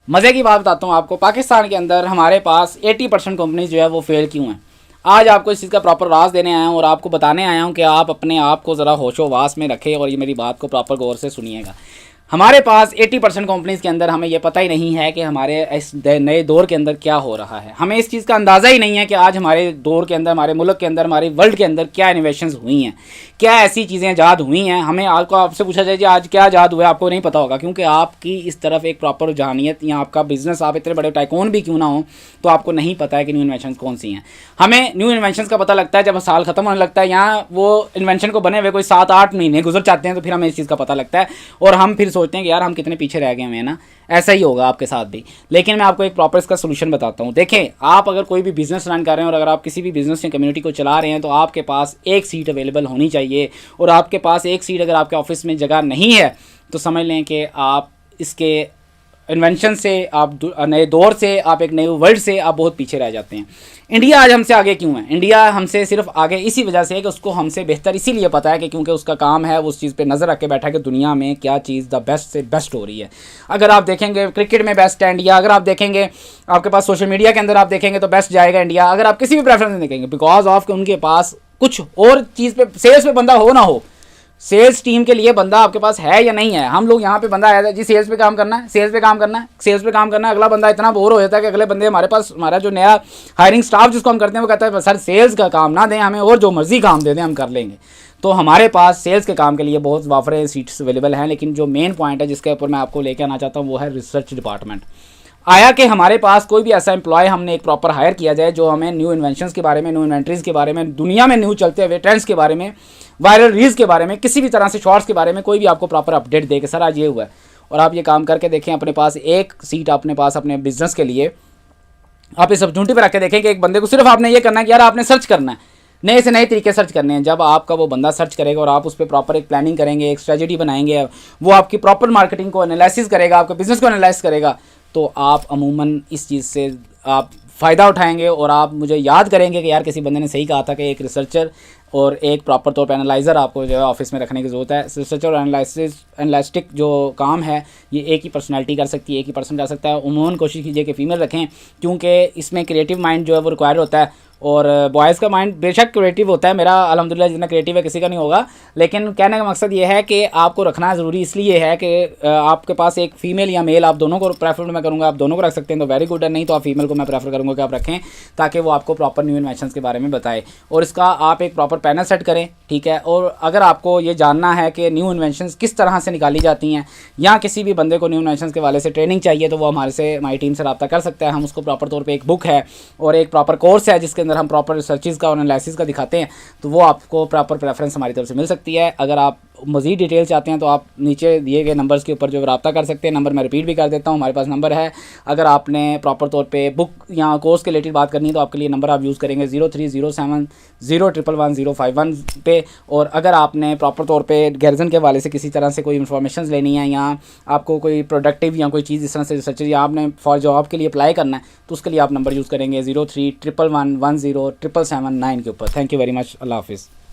मज़े की बात बताता हूँ आपको, पाकिस्तान के अंदर हमारे पास 80% कंपनीज जो है वो फेल क्यों हैं। आज आपको इस चीज़ का प्रॉपर राज देने आया हूँ और आपको बताने आया हूँ कि आप अपने आप को ज़रा होशोवास में रखें और ये मेरी बात को प्रॉपर गौर से सुनिएगा। हमारे पास 80% कंपनीज़ के अंदर हमें ये पता ही नहीं है कि हमारे इस नए दौर के अंदर क्या हो रहा है। हमें इस चीज़ का अंदाज़ा ही नहीं है कि आज हमारे दौर के अंदर, हमारे मुल्क के अंदर, हमारे वर्ल्ड के अंदर क्या इनोवेशंस हुई हैं, क्या ऐसी चीज़ें ईजाद हुई हैं। हमें आपको आपसे पूछा जाए कि आज क्या ईजाद हुआ है, आपको नहीं पता होगा, क्योंकि आपकी इस तरफ एक प्रॉपर रुझानियत या आपका बिजनेस, आप इतने बड़े टाइकून भी क्यों ना हो, तो आपको नहीं पता है कि न्यू इन्वेंशन कौन सी हैं। हमें न्यू इन्वेंशन का पता लगता है जब साल ख़त्म होने लगता है, या वो इन्वेंशन को बने हुए कोई 7-8 महीने गुजर जाते हैं, तो फिर हमें इस चीज़ का पता लगता है और हम फिर सोचते हैं कि यार हम कितने पीछे रह गए हुए हैं ना। ऐसा ही होगा आपके साथ भी। लेकिन मैं आपको एक प्रॉपर इसका सोल्यूशन बताता हूँ। देखें, आप अगर कोई भी बिजनेस रन कर रहे हैं और अगर आप किसी भी बिजनेस या कम्युनिटी को चला रहे हैं, तो आपके पास एक सीट अवेलेबल होनी चाहिए। और आपके पास एक सीट अगर आपके ऑफिस में जगह नहीं है, तो समझ लें कि आप इसके इन्वेंशन से, आप नए दौर से, आप एक नए वर्ल्ड से आप बहुत पीछे रह जाते हैं। इंडिया आज हमसे आगे क्यों है? इंडिया हमसे सिर्फ आगे इसी वजह से है कि उसको हमसे बेहतर इसीलिए पता है कि क्योंकि उसका काम है वो उस चीज़ पे नज़र रख के बैठा है कि दुनिया में क्या चीज़ द बेस्ट से बेस्ट हो रही है। अगर आप देखेंगे क्रिकेट में बेस्ट है इंडिया, अगर आप देखेंगे आपके पास सोशल मीडिया के अंदर आप देखेंगे तो बेस्ट जाएगा इंडिया। अगर आप किसी भी प्रेफरेंस में देखेंगे, बिकॉज ऑफ उनके पास कुछ और चीज़ पे, सेल्स पे बंदा हो ना हो, सेल्स टीम के लिए बंदा आपके पास है या नहीं है। हम लोग यहाँ पे बंदा आया था जी, सेल्स पे काम करना है, सेल्स पे काम करना है, सेल्स पे काम करना है। अगला बंदा इतना बोर हो जाता है कि अगले बंदे हमारे पास, हमारा जो नया हायरिंग स्टाफ जिसको हम करते हैं वो कहता है सर सेल्स का काम ना दें हमें, और जो मर्जी काम दे दें हम कर लेंगे। तो हमारे पास सेल्स के काम के लिए बहुत वाफरे सीट्स अवेलेबल हैं। लेकिन जो मेन पॉइंट है जिसके ऊपर मैं आपको लेकर आना चाहता हूँ वो है रिसर्च डिपार्टमेंट। आया कि हमारे पास कोई भी ऐसा एम्प्लॉय हमने एक प्रॉपर हायर किया जाए जो हमें न्यू इन्वेंशंस के बारे में, न्यू इन्वेंट्रीज़ के बारे में, दुनिया में न्यू चलते हुए ट्रेंड्स के बारे में, वायरल रील्स के बारे में, किसी भी तरह से शॉर्ट्स के बारे में कोई भी आपको प्रॉपर अपडेट दे कि सर आज ये हुआ है। और आप ये काम करके देखें, अपने पास एक सीट अपने पास अपने बिजनेस के लिए आप इस अपॉर्चुनिटी पर रख के देखें कि एक बंदे को सिर्फ आपने ये करना है कि यार आपने सर्च करना है, नए से नए तरीके सर्च करने हैं। जब आपका वो बंदा सर्च करेगा और आप उस पर प्रॉपर एक प्लानिंग करेंगे, एक स्ट्रेटजी बनाएंगे, वो आपकी प्रॉपर मार्केटिंग को एनालिसिस करेगा, आपके बिजनेस को एनालाइज करेगा, तो आप अमूमन इस चीज़ से आप फ़ायदा उठाएंगे और आप मुझे याद करेंगे कि यार किसी बंदे ने सही कहा था कि एक रिसर्चर और एक प्रॉपर तौर पर एनालाइज़र आपको जो है ऑफिस में रखने की ज़रूरत है। रिसर्चर और एनालिस्टिक जो काम है ये एक ही पर्सनालिटी कर सकती है, एक ही पर्सन कर सकता है। उन्होंने कोशिश कीजिए कि फ़ीमेल रखें, क्योंकि इसमें क्रिएटिव माइंड जो है वो रिक्वायर होता है। और बॉयज़ का माइंड बेशक क्रिएटिव होता है, मेरा अल्हम्दुलिल्लाह जितना क्रिएटिव है किसी का नहीं होगा। लेकिन कहने का मकसद ये है कि आपको रखना ज़रूरी इसलिए है कि आपके पास एक फ़ीमेल या मेल, आप दोनों को प्रेफर मैं करूँगा, आप दोनों को रख सकते हैं तो वेरी गुड है, नहीं तो आप फीमेल को मैं प्रेफर करूँगा कि आप रखें, ताकि वो आपको प्रॉपर न्यू इन्वेंशंस के बारे में बताए और इसका आप एक प्रॉपर पैनल सेट करें, ठीक है। और अगर आपको ये जानना है कि न्यू इन्वेंशंस किस तरह से निकाली जाती हैं या किसी भी बंदे को न्यू इन्वेंशंस के वाले से ट्रेनिंग चाहिए, तो वो हमारी टीम से रब्ता कर सकता है। हम उसको प्रॉपर तौर पर एक बुक है और एक प्रॉपर कोर्स है जिसके अंदर हम प्रॉपर रिसर्च का और एनालिसिस का दिखाते हैं, तो वो आपको प्रॉपर प्रेफरेंस हमारी तरफ से मिल सकती है। अगर आप मज़ीद डिटेल चाहते हैं तो आप नीचे दिए गए नंबर्स के ऊपर जो रब्ता कर सकते हैं। नंबर मैं रिपीट भी कर देता हूँ, हमारे पास नंबर है। अगर आपने प्रॉपर तौर पे बुक या कोर्स के रिलेटेड बात करनी है तो आपके लिए नंबर आप यूज़ करेंगे 0307011151 पे। और अगर आपने प्रॉपर तौर पे गैरिजन के हवाले से किसी तरह से कोई इन्फॉर्मेशन लेनी है या आपको कोई प्रोडक्टिव या कोई चीज़ इस तरह से रिसर्च या आपने फॉर जॉब के लिए अप्लाई करना है, तो उसके लिए आप नंबर यूज़ करेंगे 0311110779 के ऊपर। Thank you very much. अल्लाह हाफिज़।